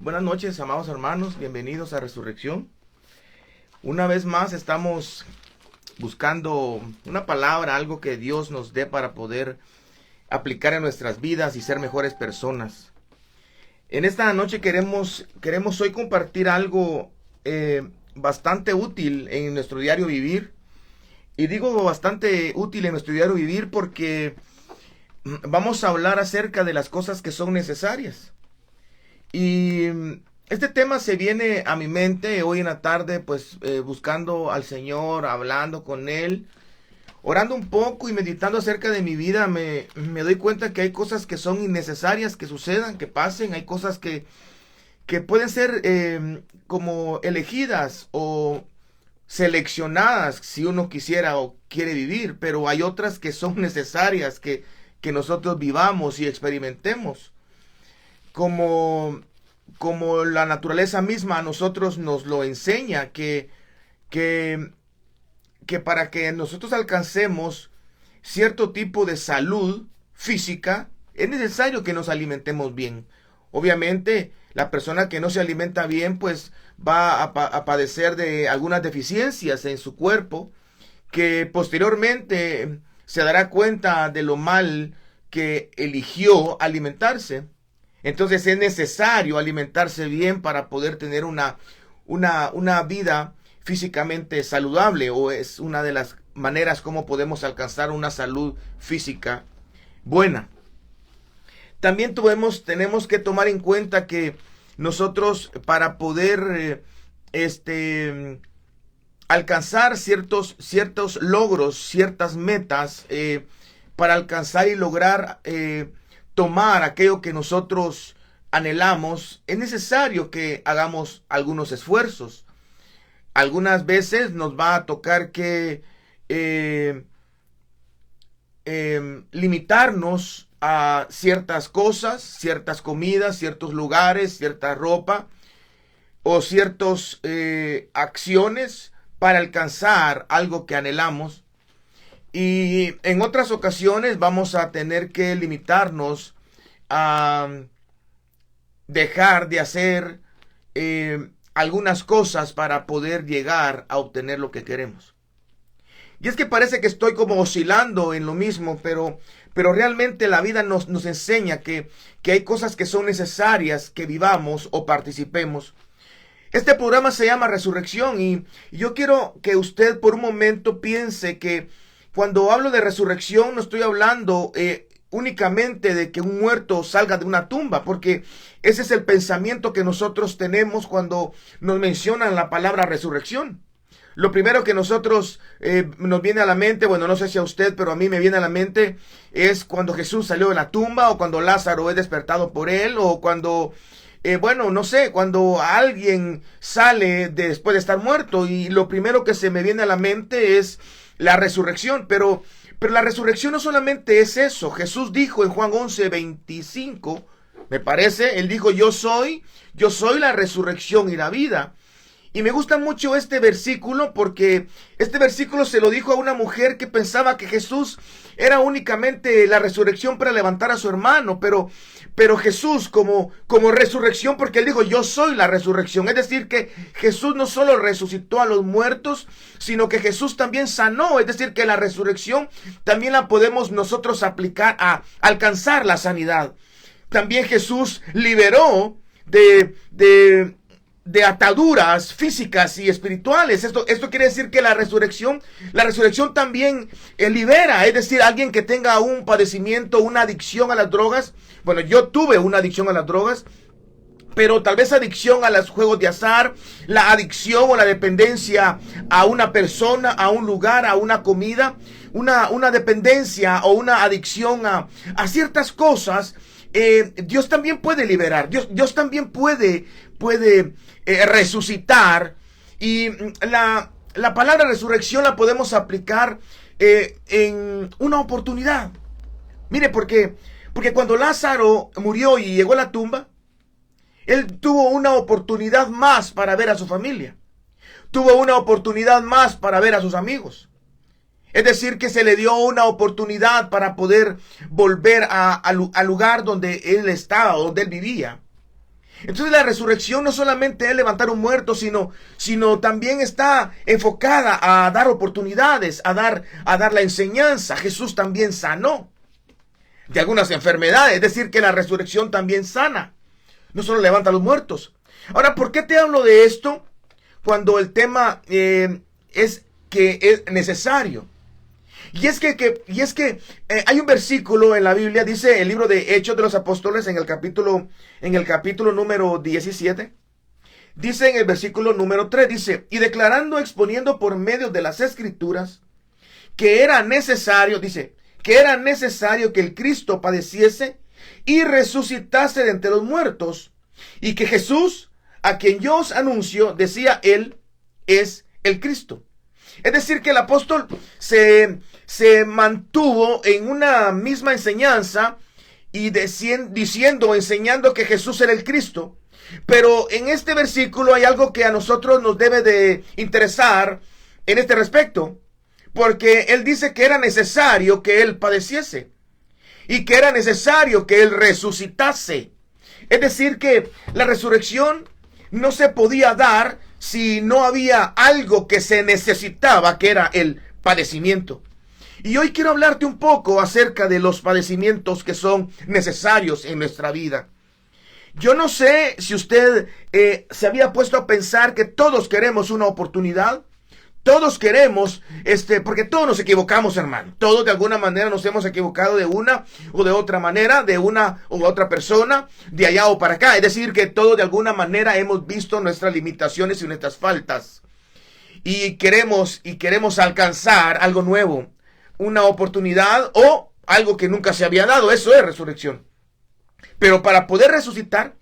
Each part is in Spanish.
Buenas noches, amados hermanos, bienvenidos a Resurrección. Una vez más estamos buscando una palabra, algo que Dios nos dé para poder aplicar en nuestras vidas y ser mejores personas. En esta noche queremos hoy compartir algo bastante útil en nuestro diario vivir. Y digo bastante útil en nuestro diario vivir porque vamos a hablar acerca de las cosas que son necesarias. Y este tema se viene a mi mente hoy en la tarde, pues buscando al Señor, hablando con Él, orando un poco y meditando acerca de mi vida. Me doy cuenta que hay cosas que son innecesarias que sucedan, que pasen. Hay cosas que pueden ser como elegidas o seleccionadas si uno quisiera o quiere vivir, pero hay otras que son necesarias que nosotros vivamos y experimentemos. Como, como la naturaleza misma a nosotros nos lo enseña, que, que para que nosotros alcancemos cierto tipo de salud física, es necesario que nos alimentemos bien. Obviamente, la persona que no se alimenta bien, pues va a padecer de algunas deficiencias en su cuerpo, que posteriormente se dará cuenta de lo mal que eligió alimentarse. Entonces es necesario alimentarse bien para poder tener una vida físicamente saludable, o es una de las maneras como podemos alcanzar una salud física buena. También tenemos que tomar en cuenta que nosotros para poder alcanzar ciertos logros, ciertas metas, para alcanzar y lograr tomar aquello que nosotros anhelamos, es necesario que hagamos algunos esfuerzos. Algunas veces nos va a tocar que limitarnos a ciertas cosas, ciertas comidas, ciertos lugares, cierta ropa o ciertas acciones para alcanzar algo que anhelamos. Y en otras ocasiones vamos a tener que limitarnos a dejar de hacer algunas cosas para poder llegar a obtener lo que queremos. Y es que parece que estoy como oscilando en lo mismo, pero realmente la vida nos enseña que hay cosas que son necesarias que vivamos o participemos. Este programa se llama Resurrección y yo quiero que usted por un momento piense que cuando hablo de resurrección no estoy hablando únicamente de que un muerto salga de una tumba, porque ese es el pensamiento que nosotros tenemos cuando nos mencionan la palabra resurrección. Lo primero que nosotros nos viene a la mente, bueno, no sé si a usted, pero a mí me viene a la mente, es cuando Jesús salió de la tumba, o cuando Lázaro es despertado por él, o cuando, bueno, no sé, cuando alguien sale después de estar muerto, y lo primero que se me viene a la mente es la resurrección. Pero la resurrección no solamente es eso. Jesús dijo en Juan 11:25, me parece, él dijo, yo soy la resurrección y la vida. Y me gusta mucho este versículo porque este versículo se lo dijo a una mujer que pensaba que Jesús era únicamente la resurrección para levantar a su hermano, pero Jesús como resurrección, porque él dijo, yo soy la resurrección. Es decir, que Jesús no solo resucitó a los muertos, sino que Jesús también sanó. Es decir, que la resurrección también la podemos nosotros aplicar a alcanzar la sanidad. También Jesús liberó de ataduras físicas y espirituales. Esto quiere decir que la resurrección también libera. Es decir, alguien que tenga un padecimiento, una adicción a las drogas. Bueno, yo tuve una adicción a las drogas, pero tal vez adicción a los juegos de azar, la adicción o la dependencia a una persona, a un lugar, a una comida, una dependencia o una adicción a ciertas cosas. Dios también puede liberar. Dios también puede resucitar. Y la palabra resurrección la podemos aplicar en una oportunidad. Mire, porque cuando Lázaro murió y llegó a la tumba, él tuvo una oportunidad más para ver a su familia. Tuvo una oportunidad más para ver a sus amigos. Es decir, que se le dio una oportunidad para poder volver al lugar donde él estaba, donde él vivía. Entonces la resurrección no solamente es levantar un muerto, sino también está enfocada a dar oportunidades, a dar la enseñanza. Jesús también sanó de algunas enfermedades, es decir, que la resurrección también sana, no solo levanta a los muertos. Ahora, ¿por qué te hablo de esto cuando el tema es que es necesario? Y es que hay un versículo en la Biblia, dice el libro de Hechos de los Apóstoles en el capítulo número 17, dice en el versículo número 3, dice, y declarando, exponiendo por medio de las Escrituras, que era necesario, dice, que era necesario que el Cristo padeciese y resucitase de entre los muertos, y que Jesús, a quien yo os anuncio, decía él, es el Cristo. Es decir, que el apóstol se mantuvo en una misma enseñanza y enseñando que Jesús era el Cristo. Pero en este versículo hay algo que a nosotros nos debe de interesar en este respecto. Porque él dice que era necesario que él padeciese y que era necesario que él resucitase. Es decir, que la resurrección no se podía dar si no había algo que se necesitaba, que era el padecimiento. Y hoy quiero hablarte un poco acerca de los padecimientos que son necesarios en nuestra vida. Yo no sé si usted se había puesto a pensar que todos queremos una oportunidad. Todos queremos, porque todos nos equivocamos, hermano. Todos de alguna manera nos hemos equivocado de una o de otra manera, de una u otra persona, de allá o para acá. Es decir, que todos de alguna manera hemos visto nuestras limitaciones y nuestras faltas. Y queremos alcanzar algo nuevo, una oportunidad o algo que nunca se había dado. Eso es resurrección. Pero para poder resucitar,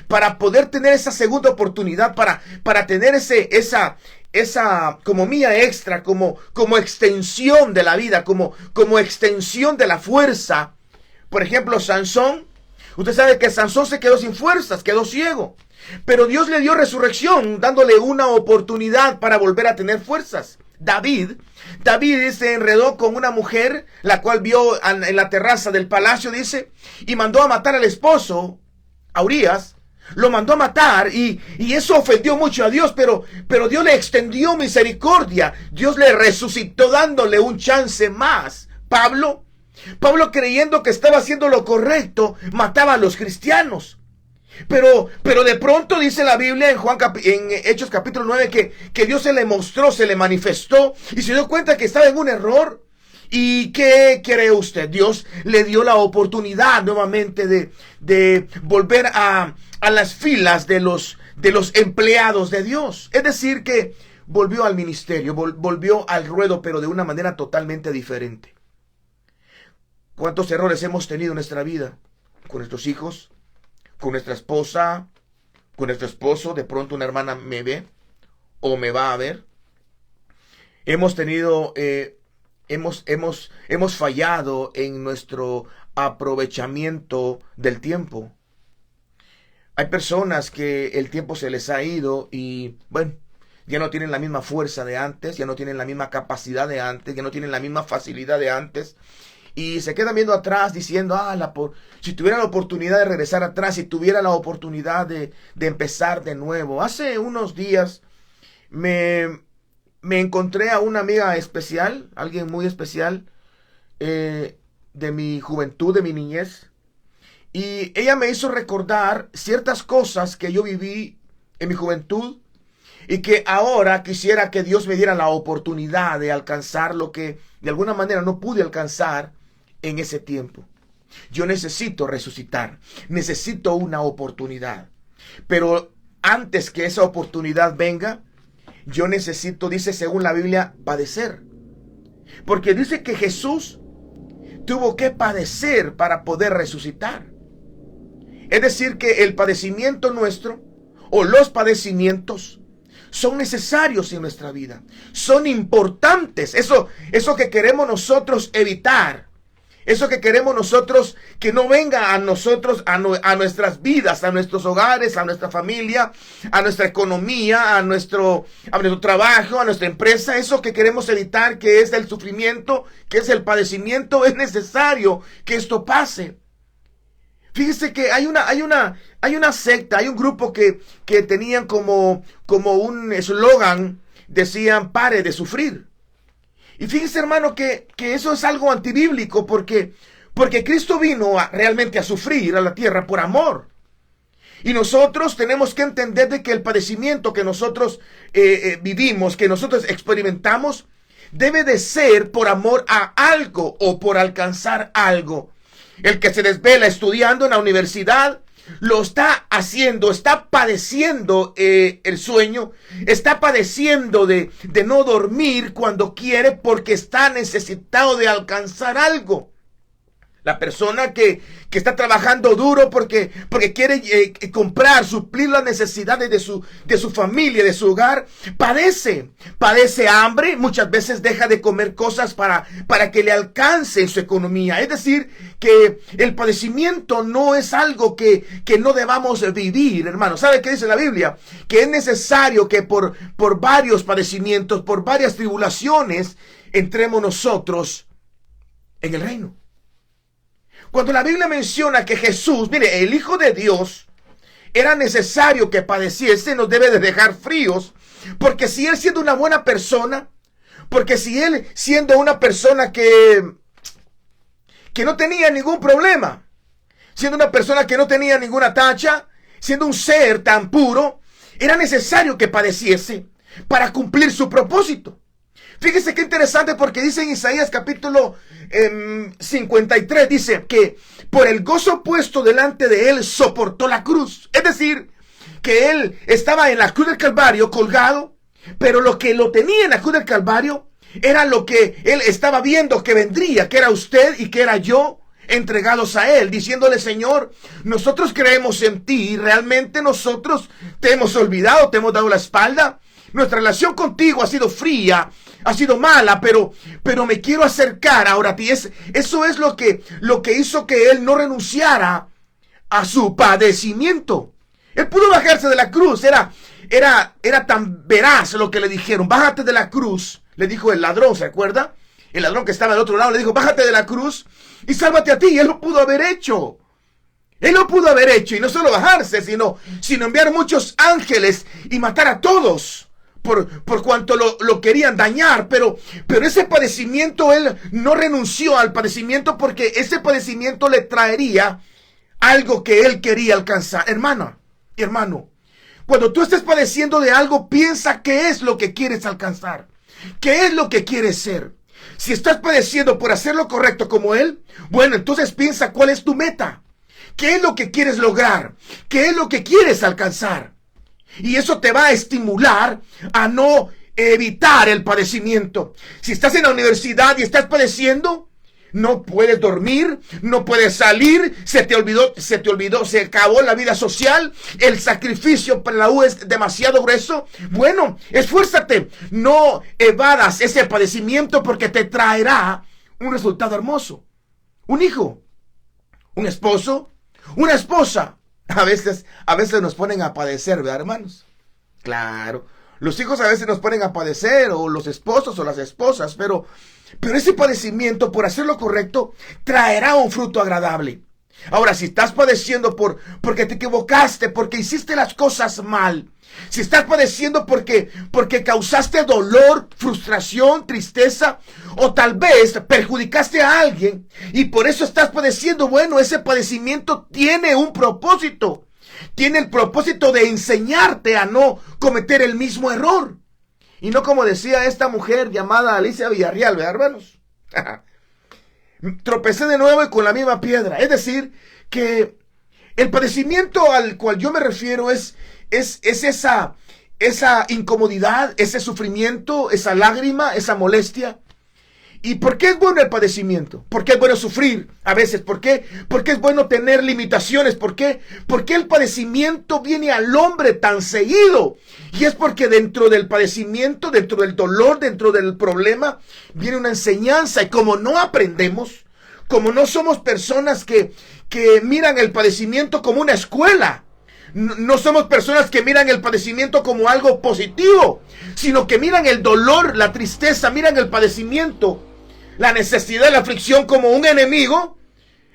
para poder tener esa segunda oportunidad, para tener esa como mía extra, como extensión de la vida, como extensión de la fuerza. Por ejemplo, Sansón, usted sabe que Sansón se quedó sin fuerzas, quedó ciego. Pero Dios le dio resurrección, dándole una oportunidad para volver a tener fuerzas. David se enredó con una mujer, la cual vio en la terraza del palacio, dice, y mandó a matar al esposo, a Urías. Lo mandó a matar y eso ofendió mucho a Dios, pero Dios le extendió misericordia. Dios le resucitó dándole un chance más. Pablo creyendo que estaba haciendo lo correcto, mataba a los cristianos. Pero de pronto dice la Biblia en Hechos capítulo 9 que Dios se le mostró, se le manifestó y se dio cuenta que estaba en un error. ¿Y qué cree usted? Dios le dio la oportunidad nuevamente de volver a las filas de los empleados de Dios. Es decir, que volvió al ministerio, volvió al ruedo, pero de una manera totalmente diferente. ¿Cuántos errores hemos tenido en nuestra vida? Con nuestros hijos, con nuestra esposa, con nuestro esposo. De pronto una hermana me ve o me va a ver. Hemos tenido... Hemos fallado en nuestro aprovechamiento del tiempo. Hay personas que el tiempo se les ha ido y, bueno, ya no tienen la misma fuerza de antes, ya no tienen la misma capacidad de antes, ya no tienen la misma facilidad de antes. Y se quedan viendo atrás diciendo, si tuviera la oportunidad de regresar atrás, si tuviera la oportunidad de empezar de nuevo. Hace unos días me encontré a una amiga especial, alguien muy especial, de mi juventud, de mi niñez. Y ella me hizo recordar ciertas cosas que yo viví en mi juventud y que ahora quisiera que Dios me diera la oportunidad de alcanzar lo que de alguna manera no pude alcanzar en ese tiempo. Yo necesito resucitar, necesito una oportunidad. Pero antes que esa oportunidad venga, yo necesito, dice según la Biblia, padecer. Porque dice que Jesús tuvo que padecer para poder resucitar. Es decir, que el padecimiento nuestro, o los padecimientos, son necesarios en nuestra vida. Son importantes. Eso que queremos nosotros evitar. Eso que queremos nosotros que no venga a nosotros, a nuestras vidas, a nuestros hogares, a nuestra familia, a nuestra economía, a nuestro trabajo, a nuestra empresa. Eso que queremos evitar, que es el sufrimiento, que es el padecimiento, es necesario que esto pase. Fíjese que hay una secta, hay un grupo que tenían como un eslogan, decían, pare de sufrir. Y fíjese, hermano, que eso es algo antibíblico, porque Cristo vino realmente a sufrir a la tierra por amor. Y nosotros tenemos que entender de que el padecimiento que nosotros vivimos, que nosotros experimentamos, debe de ser por amor a algo o por alcanzar algo. El que se desvela estudiando en la universidad lo está haciendo, está padeciendo el sueño, está padeciendo de no dormir cuando quiere, porque está necesitado de alcanzar algo. La persona que está trabajando duro porque quiere comprar, suplir las necesidades de su familia, de su hogar, padece hambre, muchas veces deja de comer cosas para que le alcance en su economía. Es decir, que el padecimiento no es algo que no debamos vivir, hermano. ¿Sabe qué dice la Biblia? Que es necesario que por varios padecimientos, por varias tribulaciones, entremos nosotros en el reino. Cuando la Biblia menciona que Jesús, mire, el Hijo de Dios, era necesario que padeciese, nos debe de dejar fríos, porque si Él siendo una buena persona, porque si Él siendo una persona que no tenía ningún problema, siendo una persona que no tenía ninguna tacha, siendo un ser tan puro, era necesario que padeciese para cumplir su propósito. Fíjese qué interesante, porque dice en Isaías capítulo 53, dice que por el gozo puesto delante de él soportó la cruz. Es decir, que él estaba en la cruz del Calvario colgado, pero lo que lo tenía en la cruz del Calvario era lo que él estaba viendo que vendría, que era usted y que era yo, entregados a él, diciéndole: Señor, nosotros creemos en ti y realmente nosotros te hemos olvidado, te hemos dado la espalda. Nuestra relación contigo ha sido fría, ha sido mala, pero me quiero acercar ahora a ti. Eso es lo que hizo que él no renunciara a su padecimiento. Él pudo bajarse de la cruz. Era tan veraz lo que le dijeron: bájate de la cruz. Le dijo el ladrón, ¿se acuerda? El ladrón que estaba al otro lado le dijo: bájate de la cruz y sálvate a ti. Y él lo pudo haber hecho. Él lo pudo haber hecho, y no solo bajarse, sino enviar muchos ángeles y matar a todos. Por cuanto lo querían dañar, pero ese padecimiento, él no renunció al padecimiento, porque ese padecimiento le traería algo que él quería alcanzar. Hermano, cuando tú estés padeciendo de algo, piensa qué es lo que quieres alcanzar, qué es lo que quieres ser. Si estás padeciendo por hacer lo correcto como él, bueno, entonces piensa cuál es tu meta, qué es lo que quieres lograr, qué es lo que quieres alcanzar. Y eso te va a estimular a no evitar el padecimiento. Si estás en la universidad y estás padeciendo, no puedes dormir, no puedes salir, se te olvidó, se acabó la vida social, el sacrificio para la U es demasiado grueso. Bueno, esfuérzate, no evadas ese padecimiento, porque te traerá un resultado hermoso. Un hijo, un esposo, una esposa. A veces nos ponen a padecer, ¿verdad, hermanos? Claro, los hijos a veces nos ponen a padecer, o los esposos o las esposas, pero ese padecimiento por hacer lo correcto traerá un fruto agradable. Ahora, si estás padeciendo porque te equivocaste, porque hiciste las cosas mal, si estás padeciendo porque causaste dolor, frustración, tristeza, o tal vez perjudicaste a alguien y por eso estás padeciendo, bueno, ese padecimiento tiene un propósito. Tiene el propósito de enseñarte a no cometer el mismo error. Y no como decía esta mujer llamada Alicia Villarreal, ¿verdad, hermanos? Tropecé de nuevo y con la misma piedra. Es decir, que el padecimiento al cual yo me refiero es esa incomodidad, ese sufrimiento, esa lágrima, esa molestia. ¿Y por qué es bueno el padecimiento? ¿Por qué es bueno sufrir a veces? ¿Por qué es bueno tener limitaciones? ¿Por qué el padecimiento viene al hombre tan seguido? Y es porque dentro del padecimiento, dentro del dolor, dentro del problema, viene una enseñanza. Y como no aprendemos, como no somos personas que miran el padecimiento como una escuela, no somos personas que miran el padecimiento como algo positivo, sino que miran el dolor, la tristeza, miran el padecimiento, la necesidad, la aflicción como un enemigo.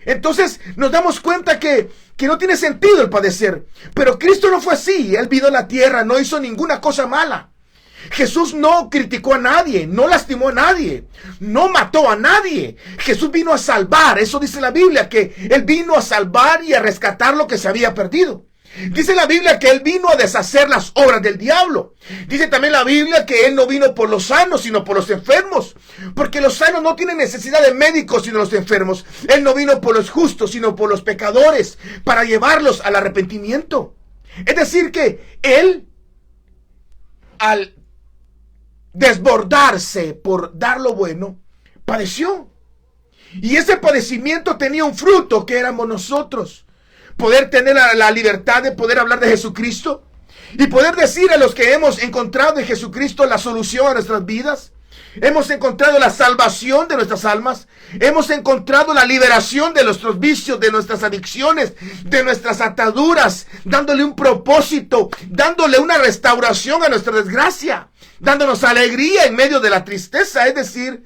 Entonces nos damos cuenta que no tiene sentido el padecer. Pero Cristo no fue así. Él vino a la tierra, no hizo ninguna cosa mala. Jesús no criticó a nadie, no lastimó a nadie, no mató a nadie. Jesús vino a salvar. Eso dice la Biblia, que Él vino a salvar y a rescatar lo que se había perdido. Dice la Biblia que Él vino a deshacer las obras del diablo. Dice también la Biblia que Él no vino por los sanos, sino por los enfermos. Porque los sanos no tienen necesidad de médicos, sino los enfermos. Él no vino por los justos, sino por los pecadores, para llevarlos al arrepentimiento. Es decir que Él, al desbordarse por dar lo bueno, padeció. Y ese padecimiento tenía un fruto que éramos nosotros. Poder tener la libertad de poder hablar de Jesucristo y poder decir a los que hemos encontrado en Jesucristo la solución a nuestras vidas. Hemos encontrado la salvación de nuestras almas. Hemos encontrado la liberación de nuestros vicios, de nuestras adicciones, de nuestras ataduras, dándole un propósito, dándole una restauración a nuestra desgracia, dándonos alegría en medio de la tristeza. Es decir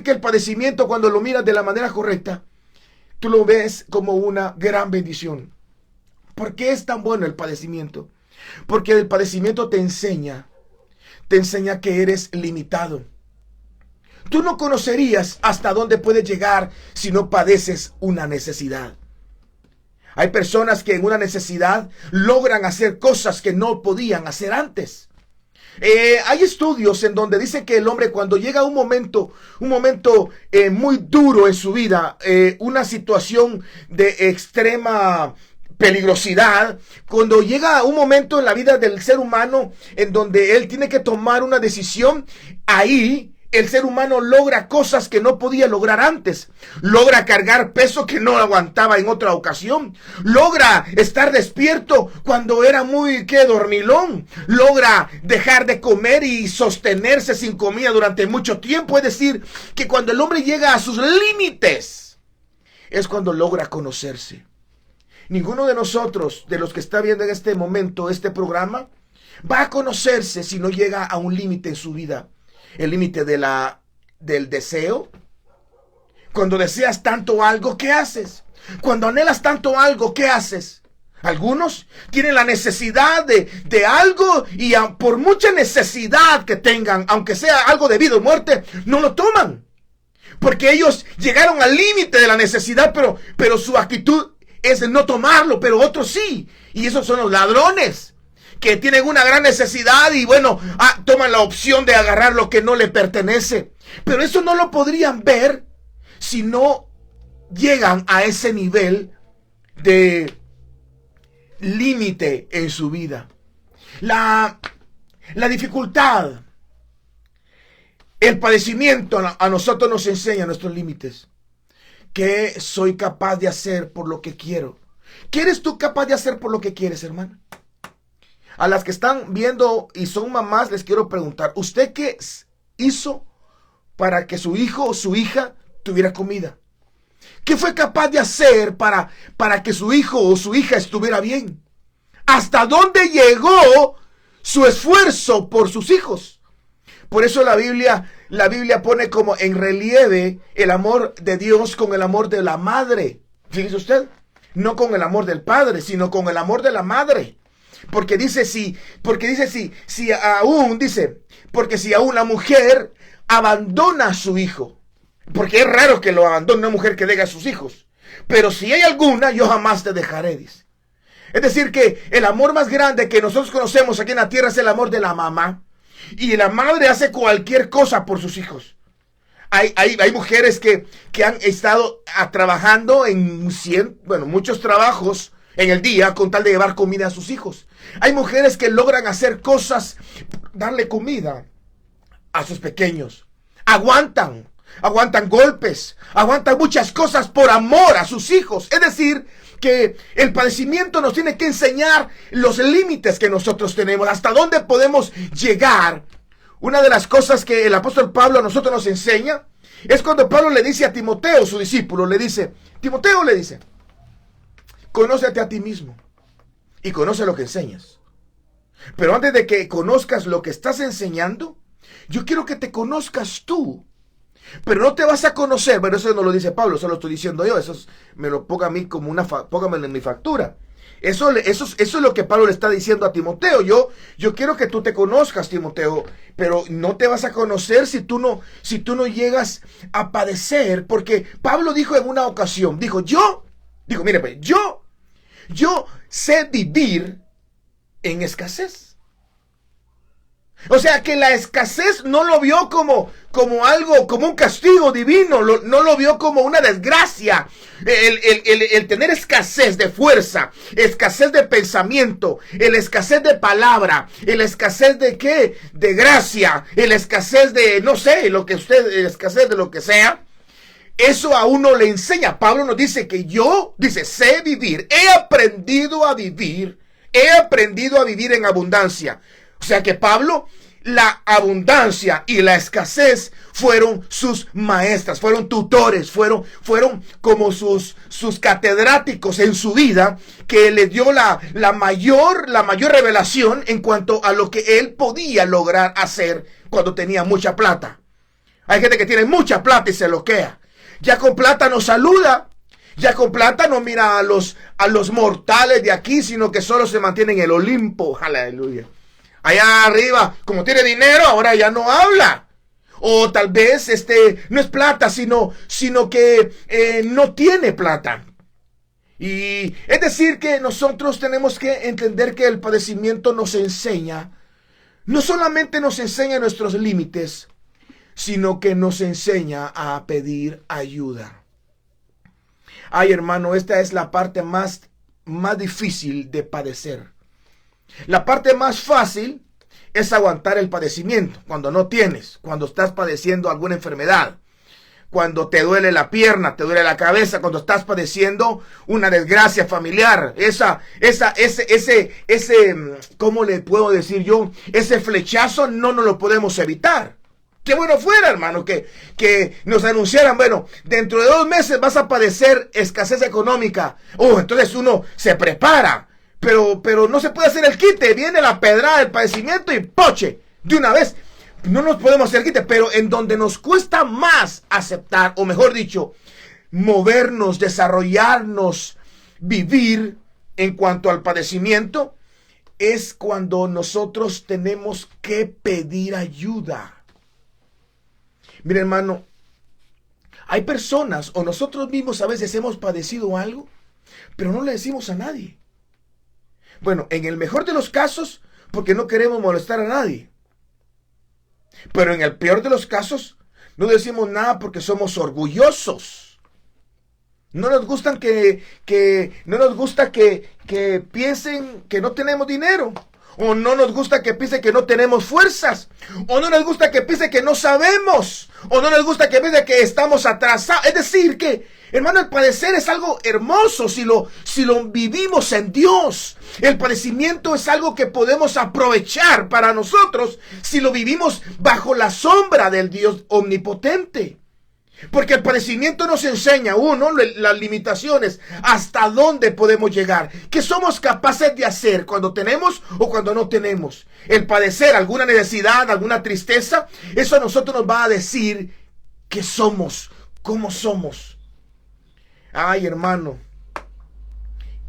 que el padecimiento, cuando lo miras de la manera correcta, tú lo ves como una gran bendición. ¿Por qué es tan bueno el padecimiento? Porque el padecimiento te enseña que eres limitado. Tú no conocerías hasta dónde puedes llegar si no padeces una necesidad. Hay personas que en una necesidad logran hacer cosas que no podían hacer antes. Hay estudios en donde dice que el hombre, cuando llega a un momento muy duro en su vida, una situación de extrema peligrosidad, cuando llega un momento en la vida del ser humano en donde él tiene que tomar una decisión, ahí el ser humano logra cosas que no podía lograr antes. Logra cargar peso que no aguantaba en otra ocasión. Logra estar despierto cuando era muy dormilón. Logra dejar de comer y sostenerse sin comida durante mucho tiempo. Es decir, que cuando el hombre llega a sus límites, es cuando logra conocerse. Ninguno de nosotros, de los que está viendo en este momento este programa, va a conocerse si no llega a un límite en su vida. El límite del deseo. Cuando deseas tanto algo, ¿qué haces? Cuando anhelas tanto algo, ¿qué haces? Algunos tienen la necesidad de algo y por mucha necesidad que tengan, aunque sea algo de vida o muerte, no lo toman. Porque ellos llegaron al límite de la necesidad, pero su actitud es de no tomarlo, pero otros sí. Y esos son los ladrones, que tienen una gran necesidad y toman la opción de agarrar lo que no le pertenece. Pero eso no lo podrían ver si no llegan a ese nivel de límite en su vida. La dificultad, el padecimiento a nosotros nos enseña nuestros límites. ¿Qué soy capaz de hacer por lo que quiero? ¿Qué eres tú capaz de hacer por lo que quieres, hermano? A las que están viendo y son mamás, les quiero preguntar, ¿usted qué hizo para que su hijo o su hija tuviera comida? ¿Qué fue capaz de hacer para que su hijo o su hija estuviera bien? ¿Hasta dónde llegó su esfuerzo por sus hijos? Por eso la Biblia pone como en relieve el amor de Dios con el amor de la madre. Fíjese usted, no con el amor del padre, sino con el amor de la madre. Porque si aún la mujer abandona a su hijo, porque es raro que lo abandone una mujer que deje a sus hijos, pero si hay alguna, yo jamás te dejaré, dice. Es decir, que el amor más grande que nosotros conocemos aquí en la tierra es el amor de la mamá, y la madre hace cualquier cosa por sus hijos. Hay mujeres que han estado trabajando en muchos trabajos en el día con tal de llevar comida a sus hijos. Hay mujeres que logran hacer cosas, darle comida a sus pequeños. Aguantan golpes, aguantan muchas cosas por amor a sus hijos. Es decir, que el padecimiento nos tiene que enseñar los límites que nosotros tenemos, hasta dónde podemos llegar. Una de las cosas que el apóstol Pablo a nosotros nos enseña es cuando Pablo le dice a Timoteo, su discípulo, Timoteo le dice, conócete a ti mismo y conoce lo que enseñas. Pero antes de que conozcas lo que estás enseñando, yo quiero que te conozcas tú. Pero no te vas a conocer, pero eso no lo dice Pablo, eso lo estoy diciendo yo, me lo ponga a mí como póngamelo en mi factura. Eso es lo que Pablo le está diciendo a Timoteo. Yo quiero que tú te conozcas, Timoteo, pero no te vas a conocer si tú no llegas a padecer, porque Pablo dijo en una ocasión, mire, pues, yo sé vivir en escasez. O sea que la escasez no lo vio como algo, como un castigo divino, no lo vio como una desgracia. El tener escasez de fuerza, escasez de pensamiento, el escasez de palabra, el escasez de qué, de gracia, el escasez de, no sé, el escasez de lo que sea. Eso a uno le enseña. Pablo nos dice que sé vivir, he aprendido a vivir en abundancia. O sea que Pablo, la abundancia y la escasez fueron sus maestras, fueron tutores, fueron como sus catedráticos en su vida, que le dio la mayor revelación en cuanto a lo que él podía lograr hacer cuando tenía mucha plata. Hay gente que tiene mucha plata y se loquea. Ya con plata no saluda. Ya con plata no mira a los mortales de aquí, sino que solo se mantiene en el Olimpo. Aleluya. Allá arriba, como tiene dinero, ahora ya no habla. O tal vez no es plata, sino que no tiene plata. Y es decir que nosotros tenemos que entender que el padecimiento nos enseña, no solamente nos enseña nuestros límites, sino que nos enseña a pedir ayuda. Ay, hermano, esta es la parte más difícil de padecer. La parte más fácil es aguantar el padecimiento cuando no tienes, cuando estás padeciendo alguna enfermedad, cuando te duele la pierna, te duele la cabeza, cuando estás padeciendo una desgracia familiar, ¿cómo le puedo decir yo? Ese flechazo no nos lo podemos evitar. Qué bueno fuera, hermano, que nos anunciaran, bueno, dentro de 2 meses vas a padecer escasez económica. Entonces uno se prepara. Pero no se puede hacer el quite. Viene la pedrada del padecimiento y ¡poche! De una vez. No nos podemos hacer el quite. Pero en donde nos cuesta más aceptar, o mejor dicho, movernos, desarrollarnos, vivir en cuanto al padecimiento, es cuando nosotros tenemos que pedir ayuda. Mira, hermano, hay personas, o nosotros mismos a veces hemos padecido algo, pero no le decimos a nadie. Bueno, en el mejor de los casos, porque no queremos molestar a nadie. Pero en el peor de los casos, no decimos nada porque somos orgullosos. No nos gusta que piensen que no tenemos dinero. O no nos gusta que piensen que no tenemos fuerzas. O no nos gusta que piensen que no sabemos. O no nos gusta que piensen que estamos atrasados. Es decir que, hermano, el padecer es algo hermoso si lo vivimos en Dios. El padecimiento es algo que podemos aprovechar para nosotros si lo vivimos bajo la sombra del Dios omnipotente. Porque el padecimiento nos enseña, las limitaciones, hasta dónde podemos llegar, qué somos capaces de hacer cuando tenemos o cuando no tenemos. El padecer alguna necesidad, alguna tristeza, eso a nosotros nos va a decir qué somos, cómo somos. Ay, hermano.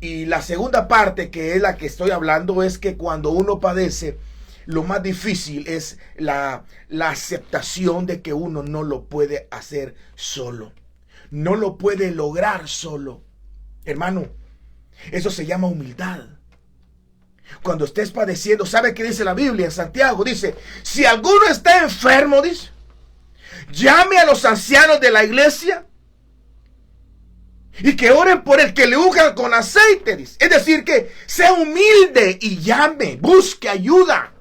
Y la segunda parte, que es la que estoy hablando, es que cuando uno padece, lo más difícil es la aceptación de que uno no lo puede hacer solo. No lo puede lograr solo. Hermano, eso se llama humildad. Cuando estés padeciendo, ¿sabe qué dice la Biblia en Santiago? Dice, si alguno está enfermo, dice, llame a los ancianos de la iglesia y que oren por él, que le unjan con aceite, dice. Es decir, que sea humilde y llame, busque ayuda.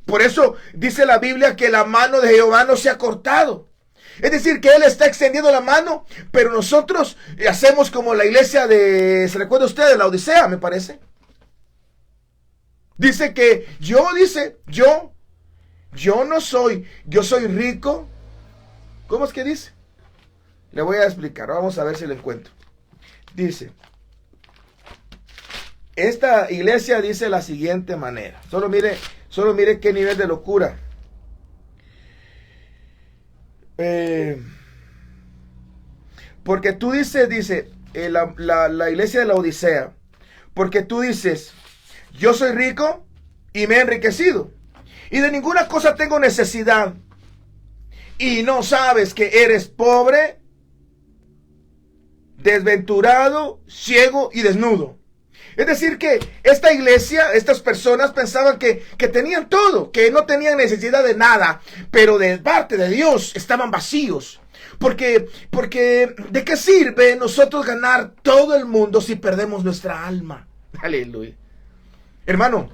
Por eso dice la Biblia que la mano de Jehová no se ha cortado. Es decir, que Él está extendiendo la mano, pero nosotros hacemos como la iglesia ¿se recuerda usted de la Odisea, me parece? Dice que yo no soy, yo soy rico. ¿Cómo es que dice? Le voy a explicar, vamos a ver si lo encuentro. Dice, esta iglesia dice la siguiente manera, solo mire qué nivel de locura. Eh, porque tú la iglesia de la Odisea, porque tú dices, yo soy rico y me he enriquecido, y de ninguna cosa tengo necesidad, y no sabes que eres pobre, desventurado, ciego y desnudo. Es decir que esta iglesia, estas personas pensaban que tenían todo, que no tenían necesidad de nada, pero de parte de Dios estaban vacíos. Porque ¿de qué sirve nosotros ganar todo el mundo si perdemos nuestra alma? Aleluya. Hermano,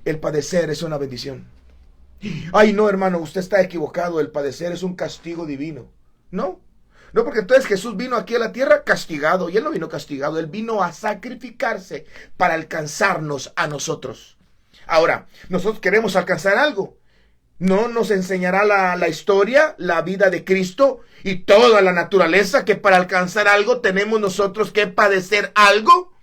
el padecer es una bendición. Ay, no, hermano, usted está equivocado. El padecer es un castigo divino. No, no, porque entonces Jesús vino aquí a la tierra castigado. Y Él no vino castigado. Él vino a sacrificarse para alcanzarnos a nosotros. Ahora, nosotros queremos alcanzar algo. ¿No nos enseñará la historia, la vida de Cristo y toda la naturaleza que para alcanzar algo tenemos nosotros que padecer algo?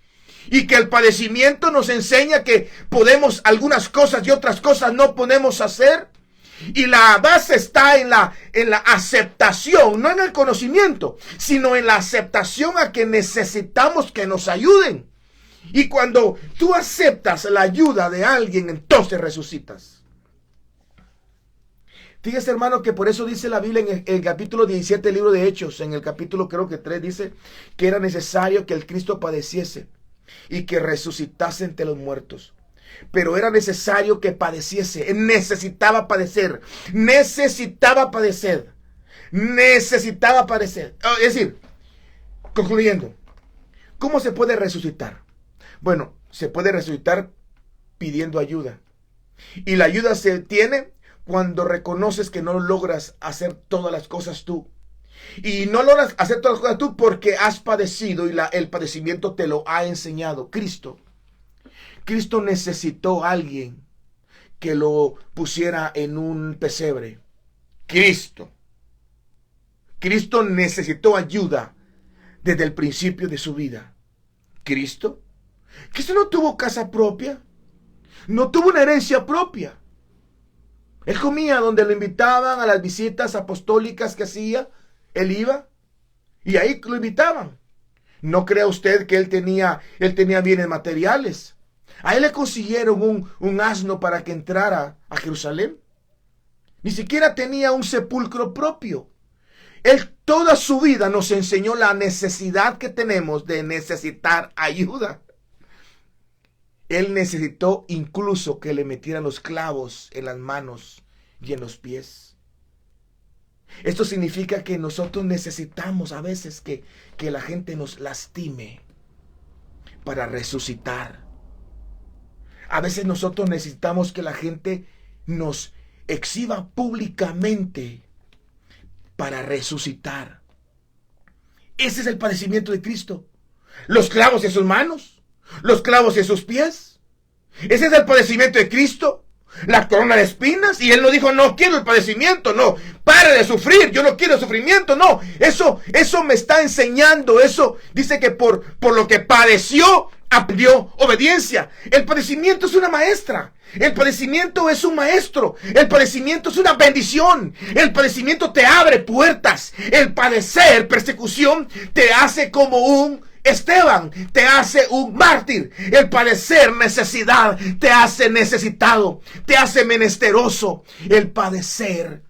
Y que el padecimiento nos enseña que podemos algunas cosas y otras cosas no podemos hacer. Y la base está en la aceptación, no en el conocimiento, sino en la aceptación a que necesitamos que nos ayuden. Y cuando tú aceptas la ayuda de alguien, entonces resucitas. Fíjese, hermano, que por eso dice la Biblia en el capítulo 17 del libro de Hechos, en el capítulo creo que 3, dice que era necesario que el Cristo padeciese y que resucitase entre los muertos. Pero era necesario que padeciese. Necesitaba padecer. Necesitaba padecer. Necesitaba padecer. Es decir, concluyendo, ¿cómo se puede resucitar? Bueno, se puede resucitar pidiendo ayuda. Y la ayuda se tiene cuando reconoces que no logras hacer todas las cosas tú. Y no logras hacer todas las cosas tú porque has padecido y el padecimiento te lo ha enseñado Cristo. Cristo necesitó a alguien que lo pusiera en un pesebre. Cristo necesitó ayuda desde el principio de su vida. Cristo no tuvo casa propia. No tuvo una herencia propia. Él comía donde lo invitaban a las visitas apostólicas que hacía. Él iba y ahí lo invitaban. No crea usted que él tenía bienes materiales. A él le consiguieron un asno para que entrara a Jerusalén. Ni siquiera tenía un sepulcro propio. Él toda su vida nos enseñó la necesidad que tenemos de necesitar ayuda. Él necesitó incluso que le metieran los clavos en las manos y en los pies. Esto significa que nosotros necesitamos a veces que la gente nos lastime para resucitar. A veces nosotros necesitamos que la gente nos exhiba públicamente para resucitar. Ese es el padecimiento de Cristo. Los clavos en sus manos, los clavos en sus pies. Ese es el padecimiento de Cristo. La corona de espinas. Y Él no dijo, no quiero el padecimiento, no, pare de sufrir, yo no quiero sufrimiento, no. Eso me está enseñando. Eso dice que por lo que padeció, aprendió obediencia. El padecimiento es una maestra. El padecimiento es un maestro. El padecimiento es una bendición. El padecimiento te abre puertas. El padecer, persecución, te hace como un Esteban, te hace un mártir. El padecer necesidad te hace necesitado, te hace menesteroso. El padecer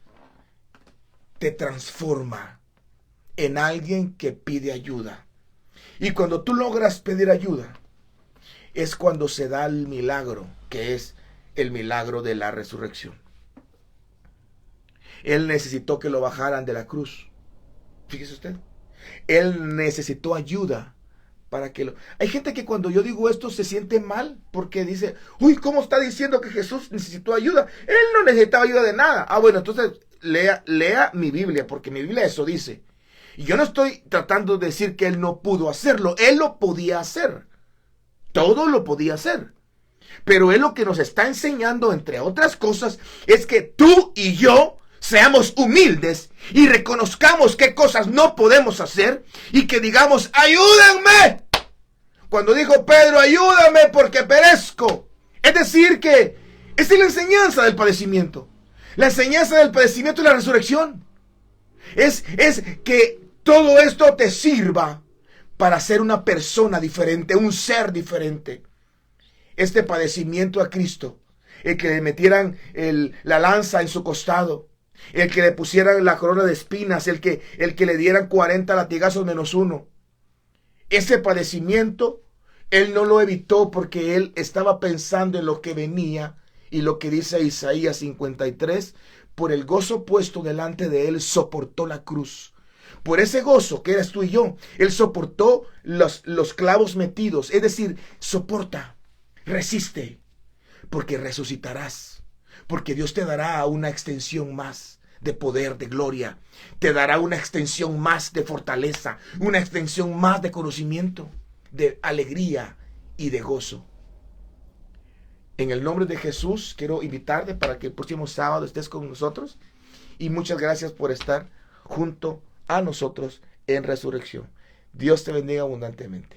te transforma en alguien que pide ayuda. Y cuando tú logras pedir ayuda, es cuando se da el milagro, que es el milagro de la resurrección. Él necesitó que lo bajaran de la cruz. Fíjese usted. Él necesitó ayuda para que lo... Hay gente que cuando yo digo esto se siente mal porque dice, uy, ¿cómo está diciendo que Jesús necesitó ayuda? Él no necesitaba ayuda de nada. Ah, bueno, entonces lea mi Biblia, porque mi Biblia eso dice. Y yo no estoy tratando de decir que Él no pudo hacerlo. Él lo podía hacer. Todo lo podía hacer. Pero Él lo que nos está enseñando, entre otras cosas, es que tú y yo seamos humildes y reconozcamos qué cosas no podemos hacer y que digamos, ayúdenme. Cuando dijo Pedro, ayúdame porque perezco. Es decir que esa es la enseñanza del padecimiento. La enseñanza del padecimiento es la resurrección. Es que todo esto te sirva para ser una persona diferente, un ser diferente. Este padecimiento a Cristo, el que le metieran la lanza en su costado, el que le pusieran la corona de espinas, el que le dieran 40 latigazos menos uno. Ese padecimiento, él no lo evitó porque él estaba pensando en lo que venía y lo que dice Isaías 53, por el gozo puesto delante de él, soportó la cruz. Por ese gozo que eres tú y yo, él soportó los clavos metidos, es decir, soporta, resiste, porque resucitarás, porque Dios te dará una extensión más de poder, de gloria, te dará una extensión más de fortaleza, una extensión más de conocimiento, de alegría y de gozo. En el nombre de Jesús quiero invitarte para que el próximo sábado estés con nosotros y muchas gracias por estar junto a nosotros en resurrección. Dios te bendiga abundantemente.